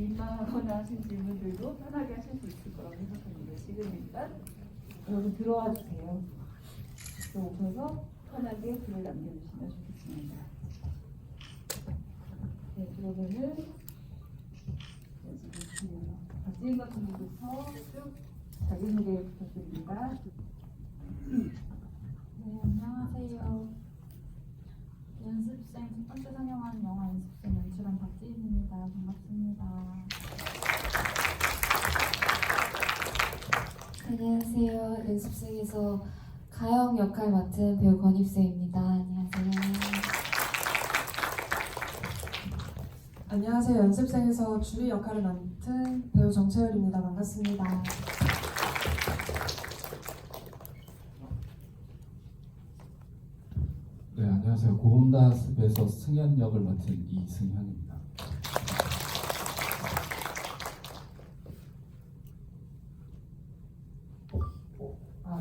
민망하거나 하신 질문들도 편하게 하실 수 있을 거라고 생각합니다. 지금 일단 여러분 들어와 주세요. 오셔서 편하게 글을 남겨주시면 좋겠습니다. 네, 그러면은 지금 박지인 같은 분부터 쭉 자기소개 부탁드립니다. 네, 안녕하세요. 연습생 첫 번째 상영한 영화 연습생 연출한 박지인입니다. 반갑습니다. 안녕하세요. 연습생에서 가영 역할 맡은 배우 권입세입니다. 안녕하세요. 안녕하세요. 연습생에서 주리 역할을 맡은 배우 정채율입니다. 반갑습니다. 네, 안녕하세요. 고운다습에서 승현 역을 맡은 이승현입니다.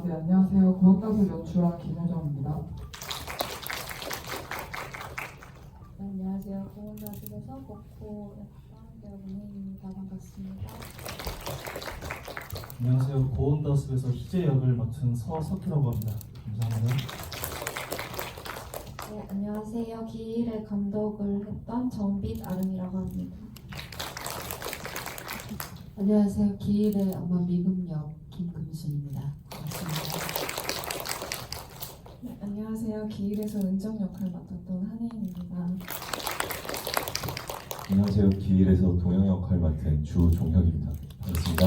네, 안녕하세요. 고운다습 연출한 김효정입니다. 네, 안녕하세요. 고운다습에서 벚코 역할 배우 문혜인입니다. 반갑습니다. 안녕하세요. 고온다습에서 희재 역을 맡은 서석희라고 합니다. 감사합니다. 네, 안녕하세요. 기일의 감독을 했던 정빛 아름이라고 합니다. 안녕하세요. 기일의 엄마 미금 역 김금순입니다. 반갑습니다. 네, 안녕하세요. 기일에서 은정 역할 맡았던 한혜인입니다. 안녕하세요. 기일에서 동영 역할 맡은 주종혁입니다. 반갑습니다.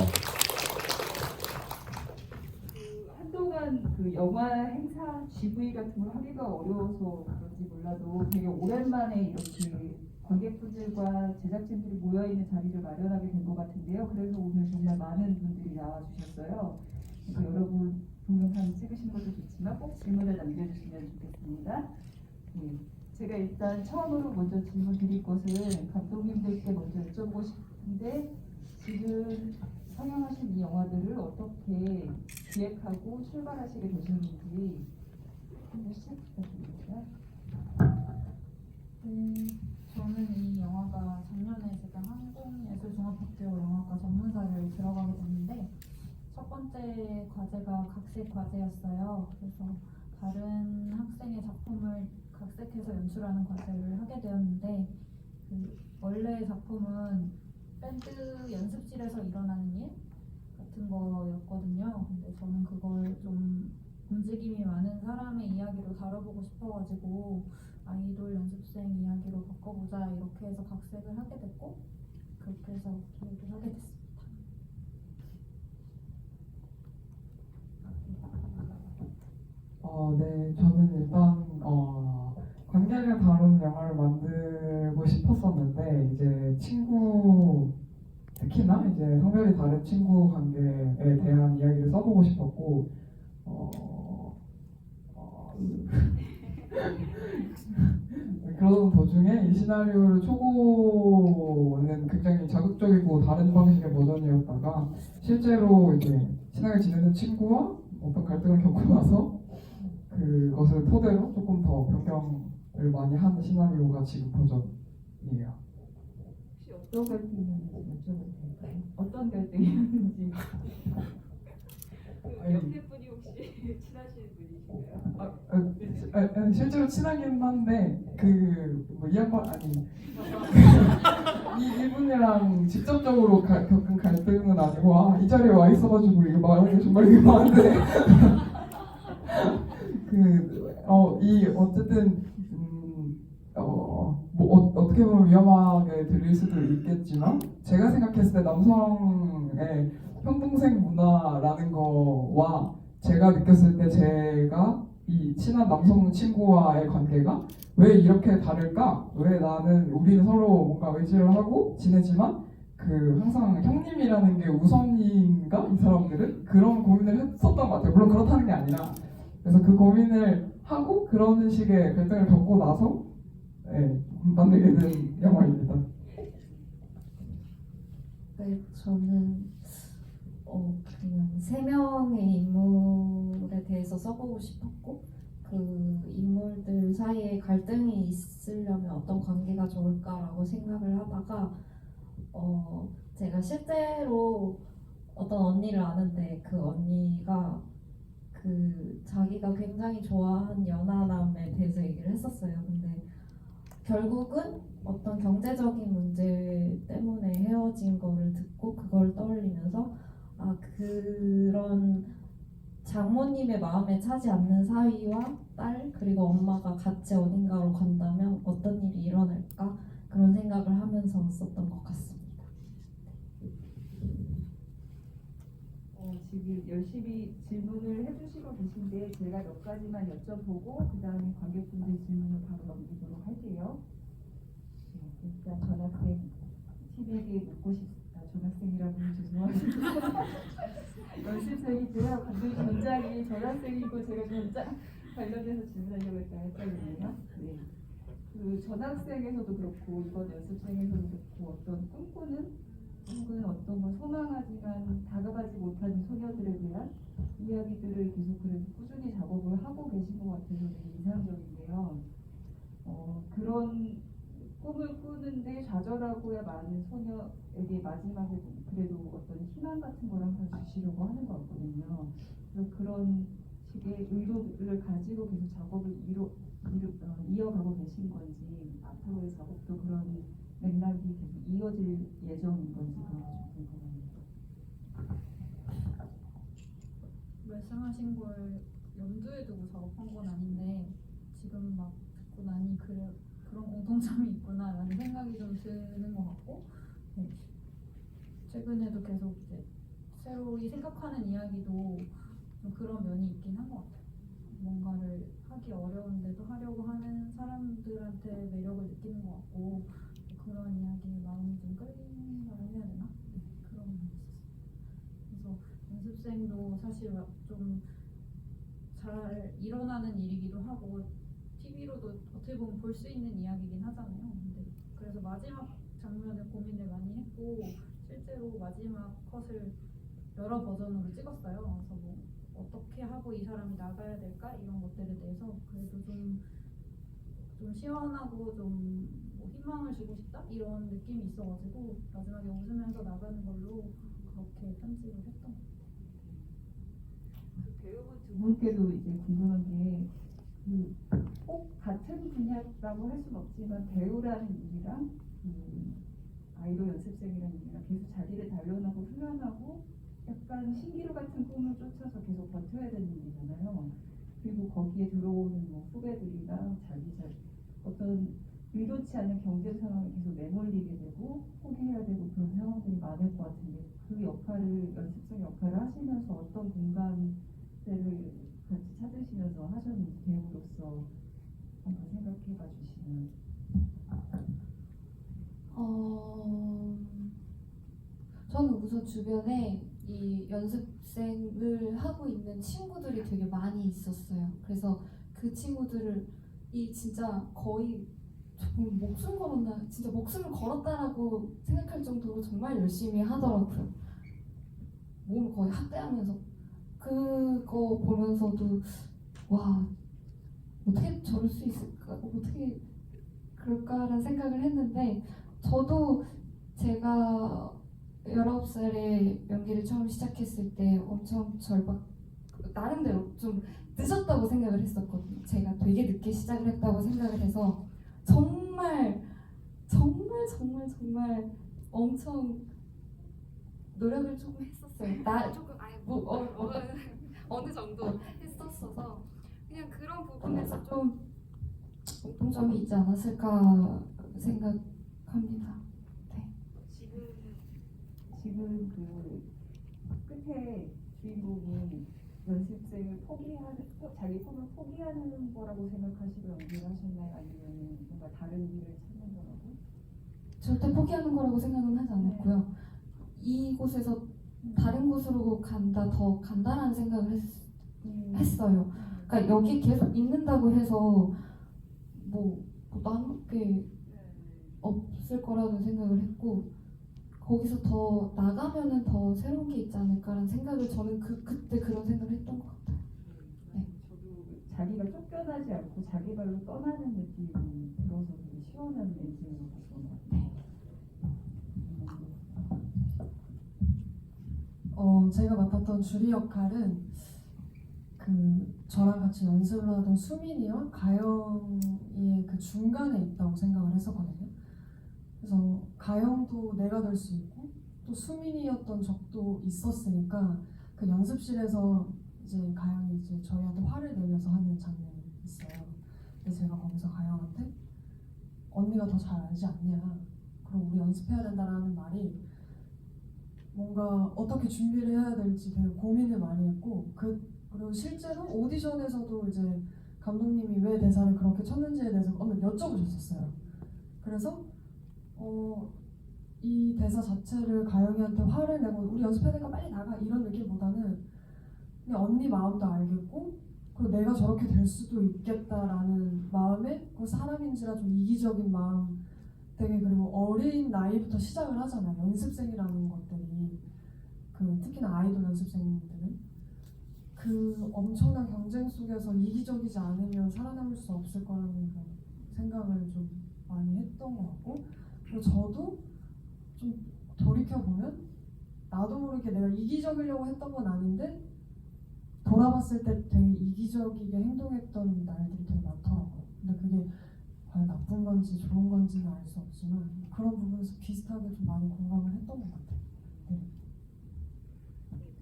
한동안 그 영화 행사 GV 같은 걸 하기가 어려워서 그런지 몰라도 되게 오랜만에 이렇게 관객분들과 제작진들이 모여있는 자리를 마련하게 된 것 같은데요. 그래서 오늘 정말 많은 분들이 나와주셨어요. 그래서 여러분 동영상 찍으시는 것도 좋지만 꼭 질문을 남겨주시면 좋겠습니다. 네. 제가 일단 처음으로 먼저 질문 드릴 것은 감독님들께 먼저 여쭤보고 싶은데 지금 상영하신 이 영화들을 어떻게 기획하고 출발하시게 되셨는지 한번 시작 부탁드립니다. 저는 이 영화가 작년에 제가 한국예술종합학교 영화과 전문사를 들어가게 됐는데 첫 번째 과제가 각색 과제였어요. 그래서 다른 학생의 작품을 각색해서 연출하는 과제를 하게 되었는데 원래 작품은 밴드 연습실에서 일어나는 일 같은 거였거든요. 근데 저는 그걸 좀 움직임이 많은 사람의 이야기로 다뤄보고 싶어가지고 아이돌 연습생 이야기로 바꿔보자 이렇게 해서 각색을 하게 됐고 그렇게 해서 기획을 하게 됐습니다. 네, 저는 일단 관계를 다루는 영화를 만들고 싶었었는데 이제 친구 특히나 이제 성별이 다른 친구 관계에 대한 이야기를 써보고 싶었고 그러던 도중에 이 시나리오를 초고는 굉장히 자극적이고 다른 방식의 버전이었다가 실제로 이제 친하게 지내는 친구와 어떤 갈등을 겪고 나서 그것을 토대로 조금 더 변경을 많이 하는 시나리오가 지금 버전이에요. 혹시 어떤 갈등이었는지 여쭤봐도 될까요? 어떤 갈등이었는지. 그 옆에 분이 혹시 친하신 분이신가요? 실제로 친하긴 한데 이 양반 아니 이분이랑 직접적으로 겪은 갈등은 아니고 이 자리에 와 있어가지고 이거 말하는 게 정말 위험한데 어쨌든 어떻게 보면 위험하게 들릴 수도 있겠지만 제가 생각했을 때 남성의 형동생 문화라는 거와 제가 느꼈을 때 제가 이 친한 남성 친구와의 관계가 왜 이렇게 다를까? 왜 우리는 서로 뭔가 의지를 하고 지내지만 항상 형님이라는 게 우선인가? 이 사람들은 그런 고민을 했었던 것 같아요. 물론 그렇다는 게 아니라 그래서 그 고민을 하고 그런 식의 갈등을 겪고 나서 만들게 된 영화입니다. 네, 저는 그냥 3명의 인물에 대해서 써보고 싶었고 그 인물들 사이에 갈등이 있으려면 어떤 관계가 좋을까라고 생각을 하다가 제가 실제로 어떤 언니를 아는데 그 언니가 그 자기가 굉장히 좋아한 연하남에 대해서 얘기를 했었어요. 근데 결국은 어떤 경제적인 문제 때문에 헤어진 거를 듣고 그걸 떠올리면서 아 그런 장모님의 마음에 차지 않는 사위와 딸 그리고 엄마가 같이 어딘가로 간다면 어떤 일이 일어날까 그런 생각을 하면서 썼던 것 같습니다. 지금 열심히 질문을 해주시고 계신데 제가 몇 가지만 여쭤보고 그 다음에 관객분들 질문을 바로 넘기도록 할게요. 네, 일단 전학생 팀에게 묻고 싶다. 전학생이라고 죄송합니다. 연습생이고요. 감독님 전작이 전학생이고 제가 전작 관련해서 질문하려고 했거든요. 네. 그 전학생에서도 그렇고 이번 연습생에서도 그렇고 어떤 꿈꾸는 어떤 걸 소망하지만 다가가지 못하는 소녀들에 대한 이야기들을 계속 그래도 꾸준히 작업을 하고 계신 것 같아서 되게 인상적인데요. 그런 꿈을 꾸는데 좌절하고야 많은 소녀에게 마지막에 그래도 어떤 희망 같은 걸 항상 주시려고 하는 것 같거든요. 그래서 그런 식의 의도를 가지고 계속 작업을 이어가고 계신 건지 앞으로의 작업도 그런 맥락이 계속 이어질 예정인 건지 그런 게 좀 궁금합니다. 말씀하신 걸 염두에 두고 작업한 건 아닌데 지금 막 듣고 나니 그런 공통점이 있구나라는 생각이 좀 드는 것 같고 네. 최근에도 계속 이제 새로이 생각하는 이야기도 좀 그런 면이 있긴 한 것 같아요. 뭔가를 하기 어려운데도 하려고 하는 사람들한테 매력을 느끼는 것 같고 그런 이야기에 마음이 좀 끌린다고 해야 되나? 네, 그런 면이 있었어요. 그래서 연습생도 사실 좀 잘 일어나는 일이기도 하고 TV로도 어떻게 보면 볼 수 있는 이야기긴 하잖아요. 근데 그래서 마지막 장면에 고민을 많이 했고 실제로 마지막 컷을 여러 버전으로 찍었어요. 그래서 뭐 어떻게 하고 이 사람이 나가야 될까 이런 것들에 대해서 그래도 좀 시원하고 좀뭐 희망을 주고 싶다 이런 느낌이 있어가지고 마지막에 웃으면서 나가는 걸로 그렇게 편집을 했던 것 같아요. 그 배우분 두 분께도 이제 궁금한 게 꼭 같은 분야라고 할 수는 없지만 배우라는 일이랑 아이돌 연습생이라는 일이랑 계속 자기를 단련하고 훈련하고 약간 신기루 같은 꿈을 쫓아서 계속 버텨야 되는 일이잖아요. 그리고 거기에 들어오는 뭐 후배들이나 어떤 의도치 않은 경쟁 상황에 계속 내몰리게 되고 포기해야 되고 그런 상황들이 많을 것 같은데 그 역할을 연습생 역할을 하시면서 어떤 공감대를 같이 찾으시면서 하셨는지 배우로서 한번 생각해봐 주시면. 저는 우선 주변에 이 연습생을 하고 있는 친구들이 되게 많이 있었어요. 그래서 그 친구들을 진짜 거의 정말 목숨 걸었나, 진짜 목숨을 걸었다라고 생각할 정도로 정말 열심히 하더라고요. 몸을 거의 학대하면서 그거 보면서도 와 어떻게 저럴 수 있을까, 어떻게 그럴까라는 생각을 했는데 저도 제가 19살에 연기를 처음 시작했을 때 엄청 나름대로 좀 늦었다고 생각을 했었거든요. 제가 되게 늦게 시작을 했다고 생각을 해서 정말 엄청 노력을 조금 했었어요. 어느 정도 했었어서 그냥 그런 부분에서 좀 공통점이 있지 않았을까 생각합니다. 지금 그 끝에 주인공이 연습생을 자기 꿈을 포기하는 거라고 생각하시고 연기를 하셨나요? 아니면 뭔가 다른 길을 찾는 거라고? 절대 포기하는 거라고 생각은 하지 않았고요. 이곳에서 다른 곳으로 더 간다라는 생각을 했어요. 그러니까 여기 계속 있는다고 해서 남을 게 없을 거라는 생각을 했고 거기서 더 나가면은 더 새로운 게 있지 않을까라는 생각을 저는 그때 그런 생각을 했던 것 같아요. 네. 저도 자기가 쫓겨나지 않고 자기 발로 떠나는 느낌이 들어서 되게 시원한 엔딩으로 봤던 것 같아요. 제가 맡았던 주리 역할은 저랑 같이 연습을 하던 수민이와 가영이의 그 중간에 있다고 생각을 했었거든요. 그래서 가영도 내가 될 수 있고 또 수민이였던 적도 있었으니까 그 연습실에서 이제 가영이 이제 저희한테 화를 내면서 하는 장면이 있어요. 근데 제가 거기서 가영한테 언니가 더 잘 알지 않냐, 그럼 우리 연습해야 된다라는 말이 뭔가 어떻게 준비를 해야 될지 되게 고민을 많이 했고 그리고 실제로 오디션에서도 이제 감독님이 왜 대사를 그렇게 쳤는지에 대해서 여쭤보셨었어요. 그래서 이 대사 자체를 가영이한테 화를 내고 우리 연습해야 되니까 빨리 나가 이런 느낌보다는 그냥 언니 마음도 알겠고 그리고 내가 저렇게 될 수도 있겠다라는 마음에 그 사람인지라 좀 이기적인 마음 되게 그리고 어린 나이부터 시작을 하잖아요. 연습생이라는 것들이 특히나 아이돌 연습생들은 그 엄청난 경쟁 속에서 이기적이지 않으면 살아남을 수 없을 거라는 그런 생각을 좀 많이 했던 것 같고 그리고 저도 좀 돌이켜보면 나도 모르게 내가 이기적이려고 했던 건 아닌데 돌아봤을 때 되게 이기적이게 행동했던 날들이 되게 많더라고요. 근데 그게 과연 나쁜 건지 좋은 건지는 알 수 없지만 그런 부분에서 비슷하게 좀 많이 공감을 했던 것 같아요. 네.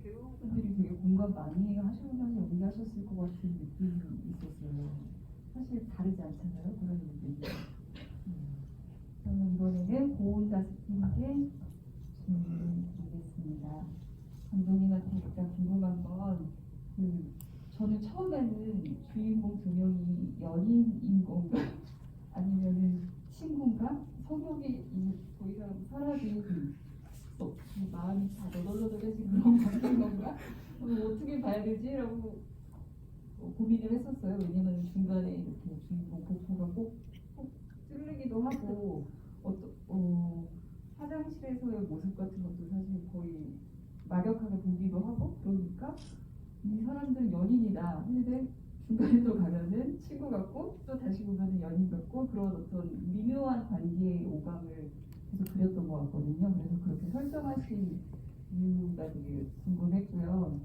배우분들이 되게 공감 많이 하시면서 연기하셨을 것 같은 느낌이 있었어요. 사실 다르지 않잖아요, 그런 일들이. 그러면 이번에는 고은다스님께 질문을 드리겠습니다. 감독님한테 일단 궁금한 건 저는 처음에는 주인공 두 명이 연인인 건가 아니면은 친구인가 성격이 더 이상 사람이 마음이 다 너덜너덜해진 그런 관계인 건가 어떻게 봐야 되지라고 고민을 했었어요. 왜냐면 중간에 이렇게 주인공 복부가 꼭 찌르기도 하고 화장실에서의 모습 같은 것도 사실 거의 막역하게 보기도 하고 그러니까 이 사람들은 연인이다 했는데 중간에 또 가면은 친구 같고 또 다시 보면은 연인 같고 그런 어떤 미묘한 관계의 오감을 계속 그렸던 것 같거든요. 그래서 그렇게 설정하신 이유가 되게 궁금했고요.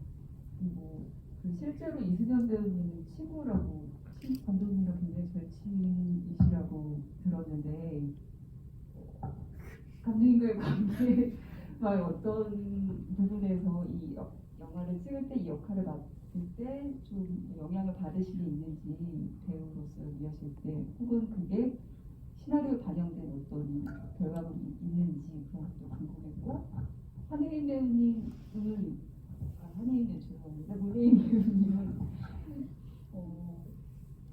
그리고 실제로 이승현 배우님은 친구라고 감독님과 굉장히 절친이시라고 들었는데 감독님과의 관계가 어떤 부분에서 이 영화를 찍을 때 이 역할을 맡을 때 좀 영향을 받으신 게 있는지 배우로서 연기하실 때 혹은 그게 시나리오에 반영된 어떤 결과물이 있는지 그런 것도 궁금했고 한혜인 배우님은 죄송합니다. 문혜인 배우님은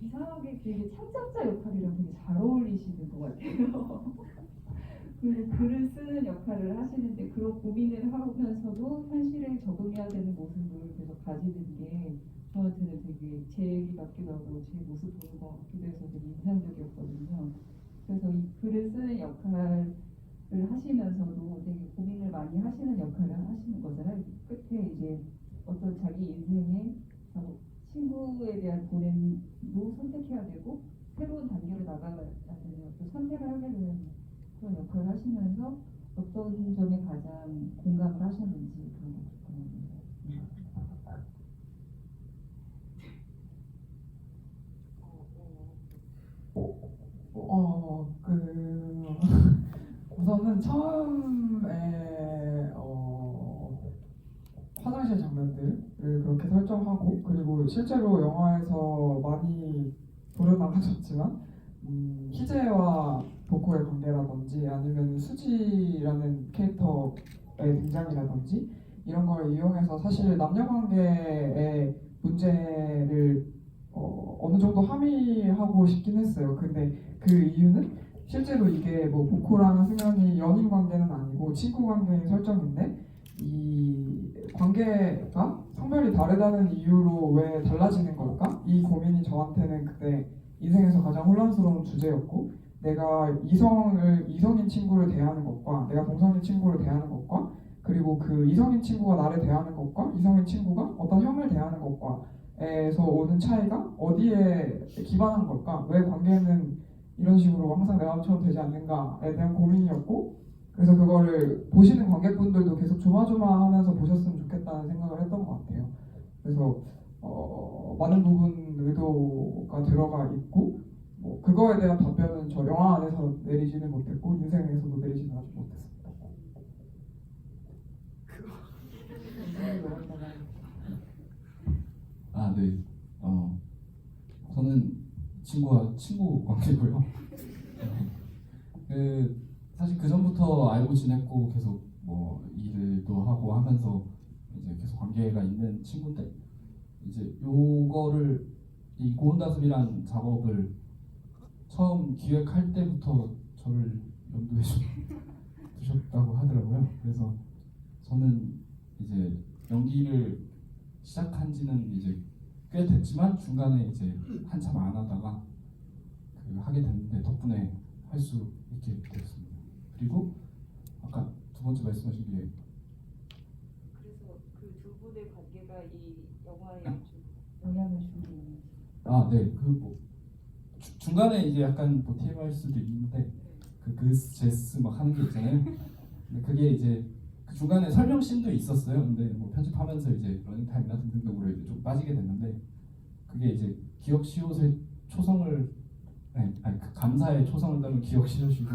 이상하게 되게 창작자 역할이랑 되게 잘 어울리시는 것 같아요. 글을 쓰는 역할을 하시는데 그런 고민을 하면서도 현실에 적응해야 되는 모습을 계속 가지는 게 저한테는 되게 제 얘기 같기도 하고 제 모습 보는 것 같기도 해서 되게 인상적이었거든요. 그래서 이 글을 쓰는 역할을 하시면서도 되게 고민을 많이 하시는 역할을 하시는 거잖아요. 끝에 이제 어떤 자기 인생에 친구에 대한 고뇌도 선택해야 되고 새로운 단계로 나가야 되는 어떤 선택을 하게 되는 그런 역할을 하시면서 어떤 점에 가장 공감을 하셨는지 그런 거 궁금합니다. 우선은 처음에 화장실 장면들을 그렇게 설정하고 그리고 실제로 영화에서 많이 도려나가셨지만 희재와 도코의 관계라든지 아니면 수지라는 캐릭터의 등장이라든지 이런 걸 이용해서 사실 남녀관계의 문제를 어느 정도 함의하고 싶긴 했어요. 근데 그 이유는 실제로 이게 뭐 보코랑 승현이 연인 관계는 아니고 친구 관계의 설정인데 이 관계가 성별이 다르다는 이유로 왜 달라지는 걸까? 이 고민이 저한테는 그때 인생에서 가장 혼란스러운 주제였고 내가 이성인 친구를 대하는 것과 내가 동성인 친구를 대하는 것과 그리고 그 이성인 친구가 나를 대하는 것과 이성인 친구가 어떤 형을 대하는 것과에서 오는 차이가 어디에 기반한 걸까? 왜 관계는 이런 식으로 항상 내 마음처럼 되지 않는가에 대한 고민이었고 그래서 그거를 보시는 관객분들도 계속 조마조마하면서 보셨으면 좋겠다는 생각을 했던 것 같아요. 그래서 많은 부분 의도가 들어가 있고 뭐 그거에 대한 답변은 저 영화 안에서 내리지는 못했고 인생에서도 내리지는 아직 못했습니다. 아, 네. 저는 친구와 친구 관계고요. 사실 그 전부터 알고 지냈고 계속 뭐 일도 하고 하면서 이제 계속 관계가 있는 친구인데 이제 요거를 이 고온다습이란 작업을 처음 기획할 때부터 저를 염두에 두셨다고 하더라고요. 그래서 저는 이제 연기를 시작한 지는 이제 꽤 됐지만 중간에 이제 한참 안 하다가 하게 됐는데 덕분에 할 수 있게 되었습니다. 그리고 아까 두 번째 말씀하신 게 그래서 그 두 분의 관계가 이 영화에 좀 영향을 주고 있는지. 네, 중간에 이제 약간 뭐 TMI일 수도 있는데 그 제스 막 하는 게 있잖아요. 근데 그게 이제 그 중간에 설명씬도 있었어요. 근데 뭐 편집하면서 이제 러닝타임이나 등등등으로 이제 좀 빠지게 됐는데 그게 이제 기억 시옷의 초성을 그 감사의 초성을 따면 기억 시옷이고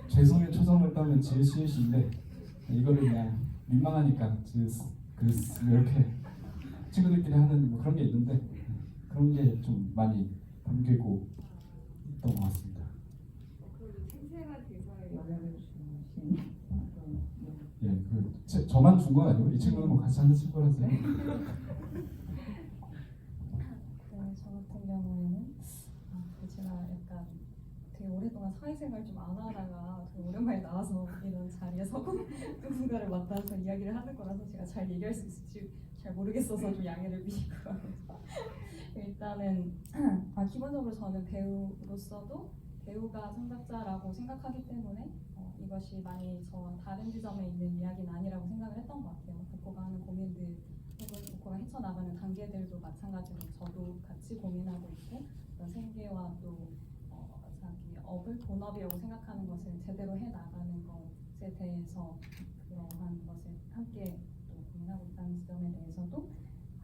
죄송의 초성을 따면 지읒 시옷인데 이거를 그냥 민망하니까 지읒 이렇게 친구들끼리 하는 뭐 그런 게 있는데 그런 게 좀 많이 담기고 있던 것 같습니다. 그리고 생생한 대사에 영향을 주신 예, 저만 준 건 아니고 이 친구는 뭐 같이 하는 친구라서요. 저 같은 경우에는 제가 약간 되게 오랫동안 사회생활 좀 안 하다가 되게 오랜만에 나와서 이런 자리에 서고 누군가를 만나서 이야기를 하는 거라서 제가 잘 얘기할 수 있을지 잘 모르겠어서 좀 양해를 비고 일단은 기본적으로 저는 배우로서도 배우가 창작자라고 생각하기 때문에 이것이 많이 저와 다른 지점에 있는 이야기는 아니라고 생각을 했던 것 같아요. 복고가 하는 고민들 혹은 복고가 헤쳐나가는 단계들도 마찬가지로 저도 같이 고민하고 있고 어떤 생계와 또 자기 업을 본업이라고 생각하는 것을 제대로 해나가는 것에 대해서 그러한 것을 함께 또 고민하고 있다는 지점에 대해서도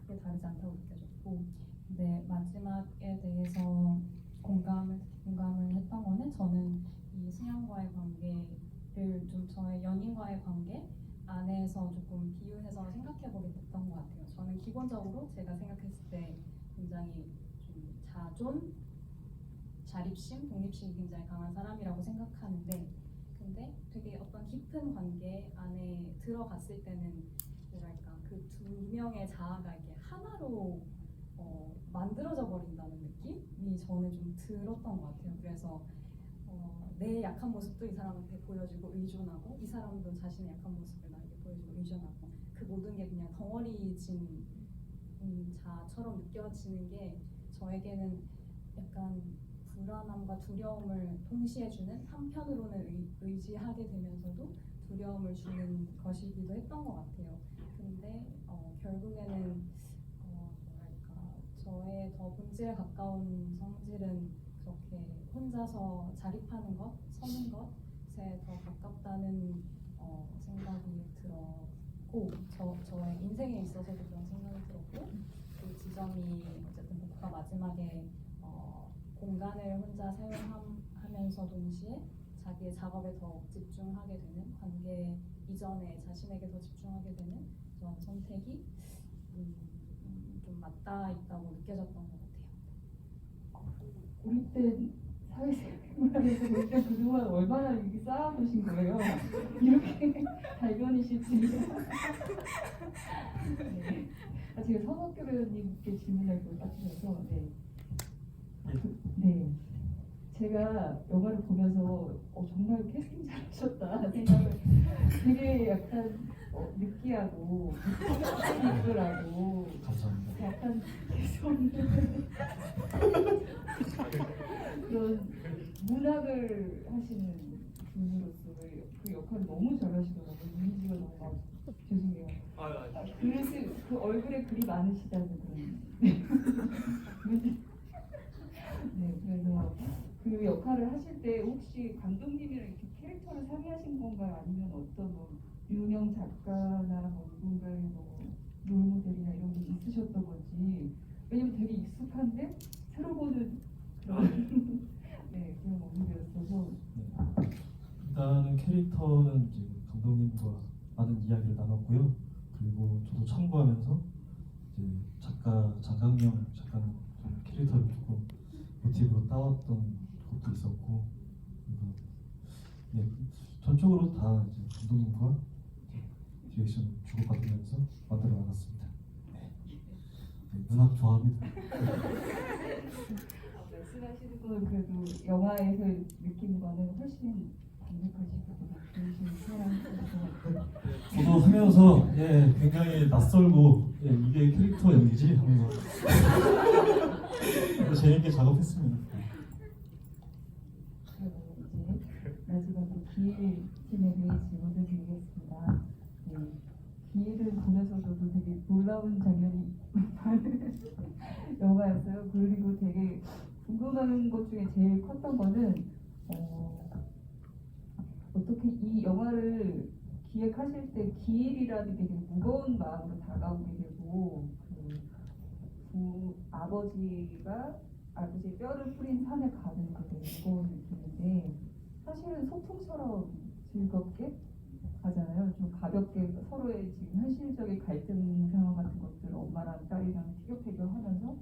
크게 다르지 않다고 느껴졌고 근데 마지막에 대해서 공감을 했던 거는 저는 이 승현과의 관계를 좀 저의 연인과의 관계 안에서 조금 비유해서 생각해보게 됐던 것 같아요. 저는 기본적으로 제가 생각했을 때 굉장히 좀 자존, 자립심, 독립심이 굉장히 강한 사람이라고 생각하는데 근데 되게 어떤 깊은 관계 안에 들어갔을 때는 뭐랄까 그 두 명의 자아가 이렇게 하나로 만들어져 버린다는 느낌이 저는 좀 들었던 것 같아요. 그래서 내 약한 모습도 이 사람한테 보여주고 의존하고 이 사람도 자신의 약한 모습을 나에게 보여주고 의존하고 그 모든 게 그냥 덩어리진 자처럼 느껴지는 게 저에게는 약간 불안함과 두려움을 동시에 주는 한편으로는 의지하게 되면서도 두려움을 주는 것이기도 했던 것 같아요. 근데 결국에는 뭐랄까 저의 더 본질에 가까운 성질은 그렇게 혼자서 자립하는 것, 서는 것에 더 가깝다는 생각이 들었고 저의 인생에 있어서도 그런 생각이 들었고 그 지점이 어쨌든 복고가 마지막에 공간을 혼자 사용하면서 동시에 자기의 작업에 더 집중하게 되는 관계 이전에 자신에게 더 집중하게 되는 그런 선택이 좀 맞닿아 있다고 느껴졌던 것 같아요. 고립된 사회생활에서 그때 그동안 얼마나 이렇게 쌓아보신 거예요? 이렇게 발견이실지. 네. 제가 서석규 배우님께 질문할 것 같아서 네. 제가 영화를 보면서 정말 캐스팅 잘하셨다 생각을 되게 약간 느끼하고 이끌하고 감사합니다. 약간 개성있는 그런 문학을 하시는 분으로서 그 역할을 너무 잘하시더라고요. 이미지가 너무 죄송해요. 그릇이 그 얼굴에 글이 많으시다는 그런 네, 그래서 그 역할을 하실 때 혹시 감독님이랑 이렇게 캐릭터를 상의하신 건가요? 아니면 어떤 뭐 유명 작가나 뭐 누군가의 뭐 롤모델이나 이런 게 있으셨던 건지. 왜냐면 되게 익숙한데 새로 보는 그런 네, 그런 모습이었어서. 일단은 캐릭터는 이제 감독님과 많은 이야기를 나눴고요. 그리고 저도 참고하면서 이제 장강명 작가님 캐릭터를 조금 모티브로 따왔던 것도 있었고, 그리고 네, 전적으로 다 이제 감독님과 디렉션 주고받으면서 만들어 나갔습니다. 네, 문학 좋아합니다. 말씀하시는 건 그래도 영화에서 느낀 거는 훨씬 담백하시고 좋으신 사람이셔서 저도 하면서 굉장히 낯설고 이게 캐릭터 연기지 하면서 재밌게 작업했습니다. 그리고 이제 마지막으로 기일 팀에 대해 질문을 드리겠습니다. 네, 기일을 보면서 저도 되게 놀라운 장면이 많은 영화였어요. 그리고 되게 궁금한 것 중에 제일 컸던 거는 어떻게 이 영화를 기획하실 때 기일이라는 게 되게 무거운 마음으로 다가오게 되고 아버지의 뼈를 뿌린 산에 가는 그 되게 무거운 느낌인데 사실은 소풍처럼 즐겁게 가잖아요. 좀 가볍게 서로의 지금 현실적인 갈등 상황 같은 것들 엄마랑 딸이랑 티격태격하면서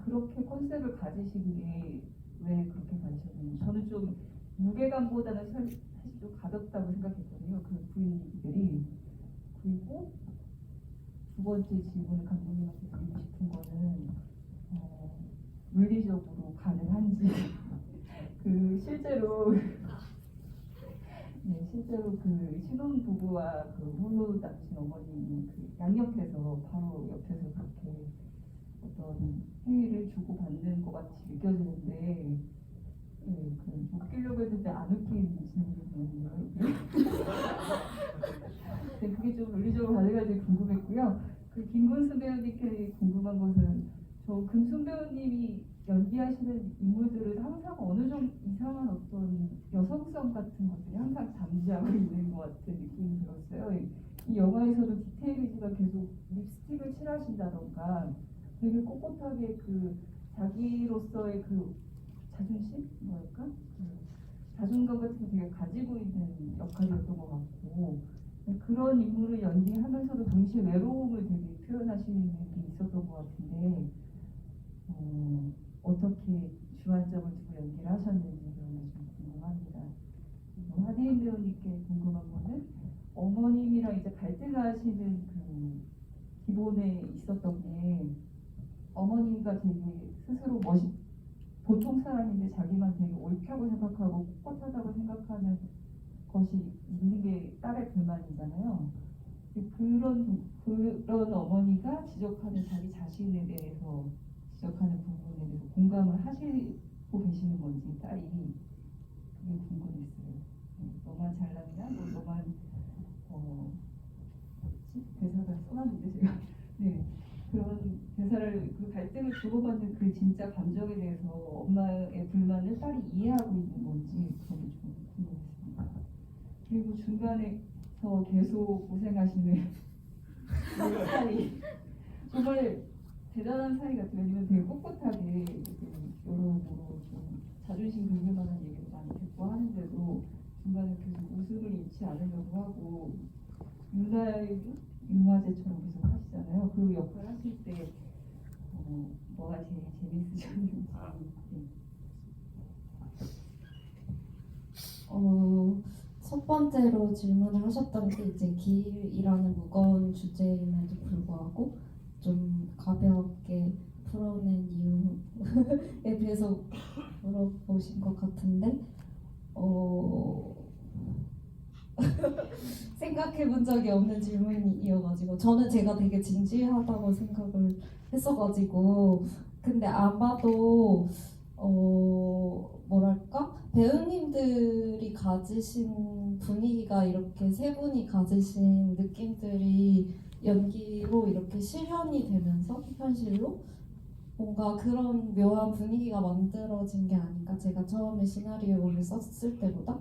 그렇게 컨셉을 가지신 게 왜 그렇게 가지셨는지. 저는 좀 무게감보다는 사실 좀 가볍다고 생각했거든요. 그 부인들이. 그리고 두 번째 질문을 감독님한테 드리고 싶은 거는 물리적으로 가능한지 실제로 그 신혼부부와 그 홀로 남친 어머님이 그 양옆에서 바로 옆에서 그렇게 어떤 행위를 주고받는 것 같이 느껴지는데 웃기려고 했는데 안 웃기는 질문이거든요. 그게 좀 논리적으로 가능한지 궁금했고요. 그 김근수 배우님께 궁금한 것은 저 금순 배우님이 연기하시는 인물들은 항상 어느 정도 이상한 어떤 여성성 같은 것들이 항상 잠재하고 있는 것 같은 느낌이 들었어요. 이 영화에서도 디테일리즈가 계속 립스틱을 칠하신다던가 되게 꼿꼿하게 그 자기로서의 그 자존심? 뭐랄까? 자존감 같은 거 되게 가지고 있는 역할이었던 것 같고 그런 인물을 연기하면서도 동시에 외로움을 되게 표현하시는 게 있었던 것 같은데 어떻게 주안점을 두고 연기를 하셨는지 그런 게 좀 궁금합니다. 그리고 하대인 배우님께 궁금한 거는 어머님이랑 이제 갈등하시는 그 기본에 있었던 게 어머니가 되게 스스로 보통 사람인데 자기만 되게 옳다고 생각하고 꼿꼿하다고 생각하는 것이 있는 게 딸의 불만이잖아요. 그런 어머니가 지적하는 자기 자신에 대해서 지적하는 부분에 대해서 공감을 하시고 계시는 건지 딸이 그게 궁금했어요. 너만 잘났냐? 너만 대사가 써놨는데 제가 그런 대사를 그 갈등을 주고받는 그 진짜 감정에 대해서 엄마의 불만을 딸이 이해하고 있는 건지 그런 게 좀 궁금했습니다. 그리고 중간에서 계속 고생하시는 사이 정말 대단한 사이 같아요. 왜냐면 되게 꿋꿋하게 여러모로 좀 자존심 긁을 만한 얘기도 많이 듣고 하는데도 중간에 계속 웃음을 잃지 않으려고 하고 융화제처럼 계속 하시잖아요. 그 역할 하실 때 뭐가 제일 재밌으셨는지. 첫 번째로 질문을 하셨던 게 이제 기일이라는 무거운 주제임에도 불구하고 좀 가볍게 풀어낸 이유에 대해서 물어보신 것 같은데 생각해 본 적이 없는 질문이어가지고 저는 제가 되게 진지하다고 생각을 했어가지고 근데 아마도 뭐랄까 배우님들이 가지신 분위기가 이렇게 세 분이 가지신 느낌들이 연기로 이렇게 실현이 되면서 현실로 뭔가 그런 묘한 분위기가 만들어진 게 아닌가 제가 처음에 시나리오를 썼을 때보다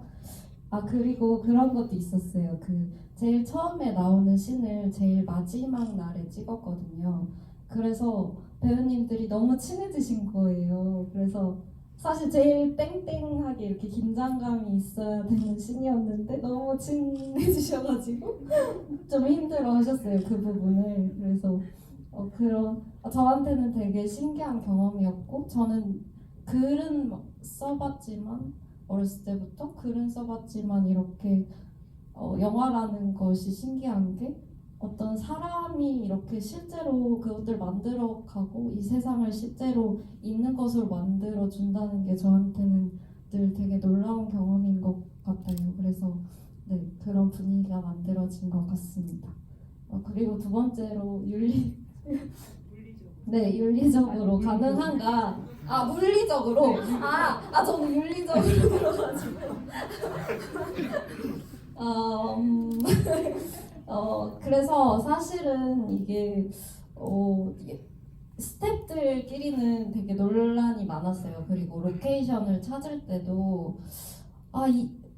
아, 그리고 그런 것도 있었어요. 그 제일 처음에 나오는 씬을 제일 마지막 날에 찍었거든요. 그래서 배우님들이 너무 친해지신 거예요. 그래서 사실 제일 땡땡하게 이렇게 긴장감이 있어야 되는 씬이었는데 너무 친해지셔가지고 좀 힘들어하셨어요, 그 부분을. 그래서 저한테는 되게 신기한 경험이었고, 저는 글은 써봤지만 어렸을 때부터 글은 써봤지만 이렇게 영화라는 것이 신기한 게 어떤 사람이 이렇게 실제로 그것들 만들어가고 이 세상을 실제로 있는 것으로 만들어 준다는 게 저한테는 늘 되게 놀라운 경험인 것 같아요. 그래서 네, 그런 분위기가 만들어진 것 같습니다. 그리고 두 번째로 네, 윤리적으로 가능한가? 아, 물리적으로? 저는 윤리적으로 들어가지고. 그래서 사실은 이게 스태프들끼리는 되게 논란이 많았어요. 그리고 로케이션을 찾을 때도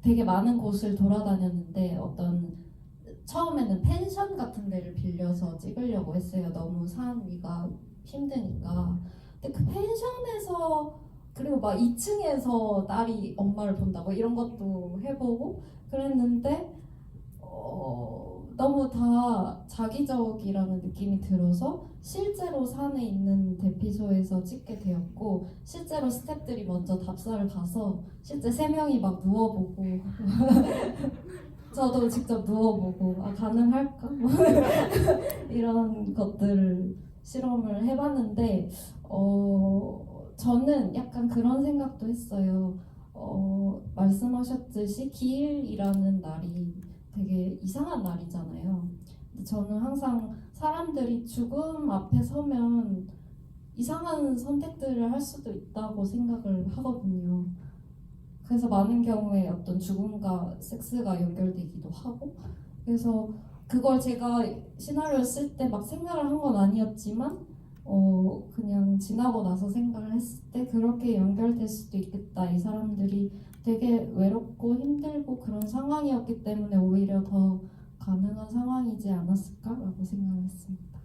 되게 많은 곳을 돌아다녔는데 처음에는 펜션 같은 데를 빌려서 찍으려고 했어요. 너무 산 위가 힘드니까. 근데 그 펜션에서 그리고 막 2층에서 딸이 엄마를 본다고 이런 것도 해보고 그랬는데 너무 다 자기적이라는 느낌이 들어서 실제로 산에 있는 대피소에서 찍게 되었고, 실제로 스태프들이 먼저 답사를 가서 실제 3명이 막 누워보고 저도 직접 누워보고 가능할까? 이런 것들을 실험을 해봤는데 저는 약간 그런 생각도 했어요. 말씀하셨듯이 기일이라는 날이 되게 이상한 날이잖아요. 근데 저는 항상 사람들이 죽음 앞에 서면 이상한 선택들을 할 수도 있다고 생각을 하거든요. 그래서 많은 경우에 어떤 죽음과 섹스가 연결되기도 하고, 그래서 그걸 제가 시나리오 쓸 때 막 생각을 한 건 아니었지만 그냥 지나고 나서 생각을 했을 때 그렇게 연결될 수도 있겠다. 이 사람들이 되게 외롭고 힘들고 그런 상황이었기 때문에 오히려 더 가능한 상황이지 않았을까라고 생각을 했습니다.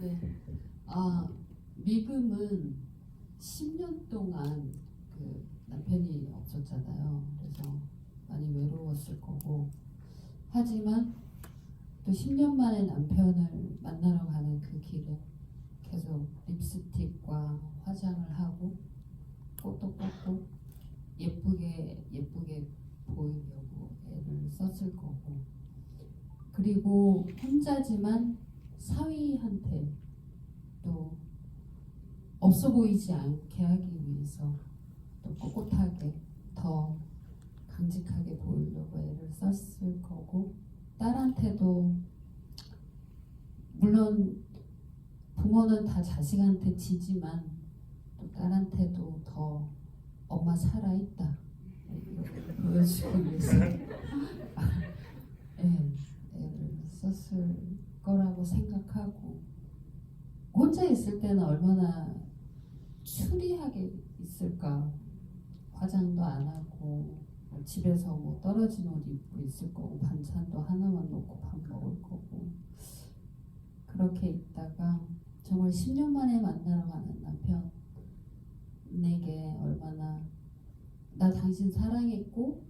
네. 미금은 10년 동안 그 남편이 없었잖아요. 그래서 많이 외로웠을 거고, 하지만 또 10년 만에 남편을 만나러 가는 그 길에 계속 립스틱과 화장을 하고 꽃도 꽂고 예쁘게 보이려고 애를 썼을 거고, 그리고 혼자지만 사위한테 또 없어 보이지 않게 하기 위해서 또 꼿꼿하게 더 강직하게 보이려고 애를 썼을 거고, 딸한테도 물론 부모는 다 자식한테 지지만 또 딸한테도 더 엄마 살아있다 보여주기 위해서 애를 썼을 거라고 생각하고, 혼자 있을 때는 얼마나 추리하게 있을까. 화장도 안 하고 집에서 뭐 떨어진 옷 입고 있을 거고, 반찬도 하나만 놓고 밥 먹을 거고, 그렇게 있다가 정말 10년 만에 만나러 가는 남편에게 얼마나 나 당신 사랑했고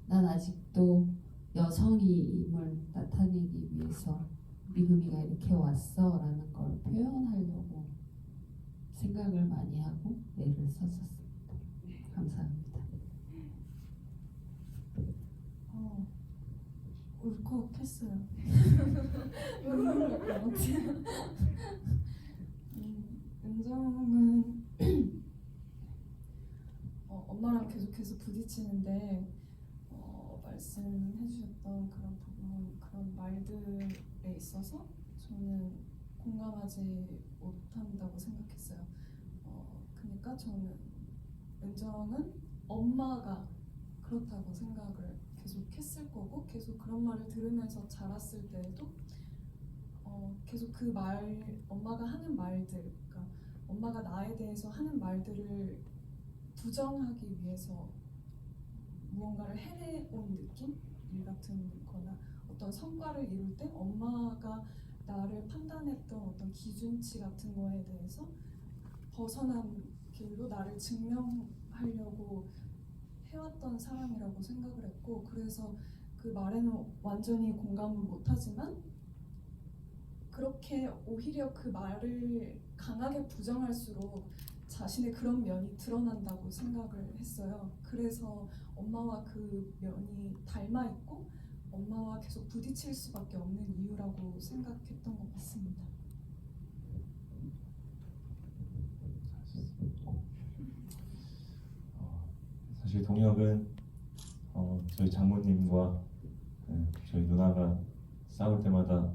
난 아직도 여성임을 나타내기 위해서 미금이가 이렇게 왔어 라는 걸 표현하려고 생각을 많이 하고 애를 썼었습니다. 감사합니다. 울컥했어요. 은정은 엄마랑 계속해서 부딪히는데 말씀해주셨던 그런 부분, 그런 말들에 있어서 저는 공감하지 못한다고 생각했어요. 그러니까 저는 은정은 엄마가 그렇다고 생각을 계속 했을 거고, 계속 그런 말을 들으면서 자랐을 때에도 계속 그 말, 엄마가 하는 말들, 그러니까 엄마가 나에 대해서 하는 말들을 부정하기 위해서 무언가를 해내온 느낌? 일 같은 거나 어떤 성과를 이룰 때 엄마가 나를 판단했던 어떤 기준치 같은 거에 대해서 벗어난 길로 나를 증명하려고 해왔던 사람이라고 생각을 했고, 그래서 그 말에는 완전히 공감을 못하지만 그렇게 오히려 그 말을 강하게 부정할수록 자신의 그런 면이 드러난다고 생각을 했어요. 그래서 엄마와 그 면이 닮아 있고 엄마와 계속 부딪힐 수밖에 없는 이유라고 생각했던 것 같습니다. 사실 동혁은 저희 장모님과 저희 누나가 싸울 때마다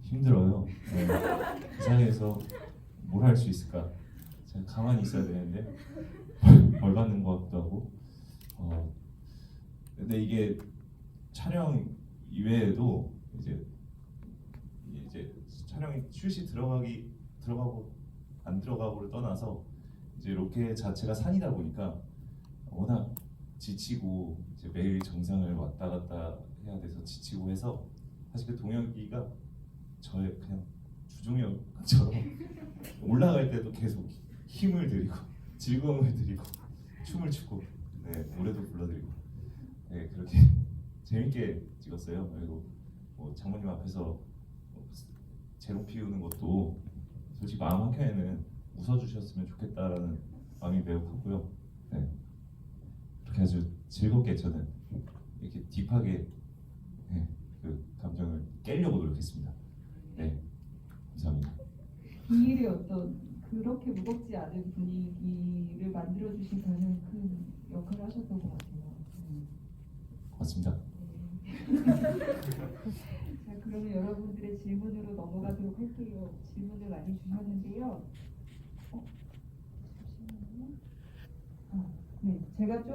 힘들어요. 그 사이에서 뭘 할 수 있을까? 제가 가만히 있어야 되는데 벌 받는 것 같기도 하고. 근데 이게 촬영 이외에도 이제 촬영이 슛이 들어가고 안 들어가고를 떠나서 이제 로케 자체가 산이다 보니까 워낙 지치고 이제 매일 정상을 왔다 갔다 해야 돼서 지치고 해서 사실 그 동혁이가 저의 그냥 주종혁처럼 올라갈 때도 계속 힘을 들이고 즐거움을 드리고 춤을 추고 노래도 불러드리고 그렇게 재밌게 찍었어요. 그리고 뭐 장모님 앞에서 재롱 피우는 것도 솔직히 마음 한켠에는 웃어주셨으면 좋겠다라는 마음이 매우 크고요. 그렇게 아주 즐겁게 저는 이렇게 딥하게 그 감정을 깨려고 노력했습니다. 네, 감사합니다. 이 일이 어떤 그렇게 무겁지 않은 분위기를 만들어주신 가장 큰 역할을 하셨던 것 같아요. 고맙습니다. 자, 그러면 여러분들의 질문으로 넘어가도록 할게요. 질문을 많이 주셨는데요. 잠시만요. 네, 제가 조금